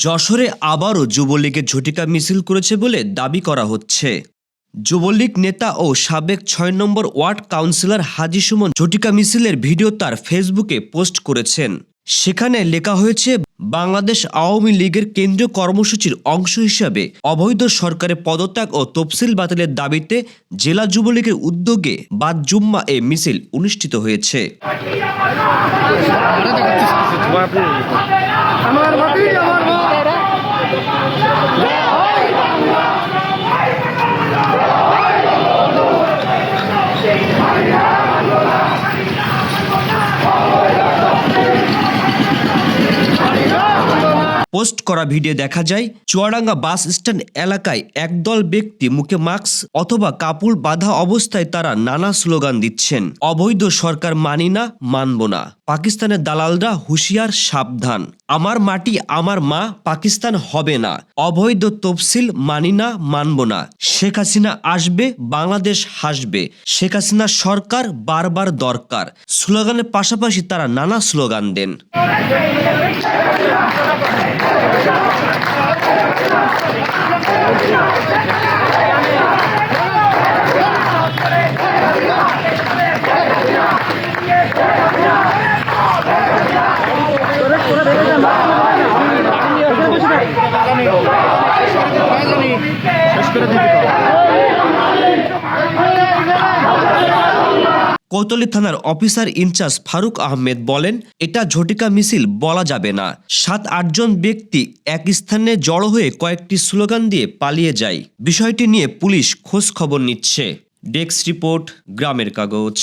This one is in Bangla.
যশোরে আবারও যুবলীগের ঝটিকা মিছিল করেছে বলে দাবি করা হচ্ছে। যুবলীগ নেতা ও সাবেক ৬ নম্বর ওয়ার্ড কাউন্সিলর হাজী সুমন ঝটিকা মিছিলের ভিডিও তার ফেসবুকে পোস্ট করেছেন। সেখানে লেখা হয়েছে, বাংলাদেশ আওয়ামী লীগের কেন্দ্রীয় কর্মসূচির অংশ হিসাবে অবৈধ সরকারের পদত্যাগ ও তফসিল বাতিলের দাবিতে জেলা যুবলীগের উদ্যোগে বাদ জুম্মা এ মিছিল অনুষ্ঠিত হয়েছে। পোস্ট করা ভিডিও দেখা যায়, চুয়াডাঙ্গা বাস স্ট্যান্ড এলাকায় একদল ব্যক্তি মুখে মাস্ক অথবা কাপড় বাঁধা অবস্থায় তারা নানা স্লোগান দিচ্ছেন। অবৈধ সরকার মানি না, মানব না, পাকিস্তানের দালালরা হুঁশিয়ার, সাবধান, আমার মাটি আমার মা, পাকিস্তান হবে না, অবৈধ তফসিল মানি না, মানব না, শেখ হাসিনা আসবে, বাংলাদেশ হাসবে, শেখ হাসিনা সরকার বারবার দরকার স্লোগানের পাশাপাশি তারা নানা স্লোগান দেন। কোতোয়ালি থানার অফিসার ইনচার্জ ফারুক আহমেদ বলেন, এটা ঝটিকা মিছিল বলা যাবে না। ৭-৮ জন ব্যক্তি এক স্থানে জড়ো হয়ে কয়েকটি স্লোগান দিয়ে পালিয়ে যায়। বিষয়টি নিয়ে পুলিশ খোঁজ খবর নিচ্ছে। ডেস্ক রিপোর্ট, গ্রামের কাগজ।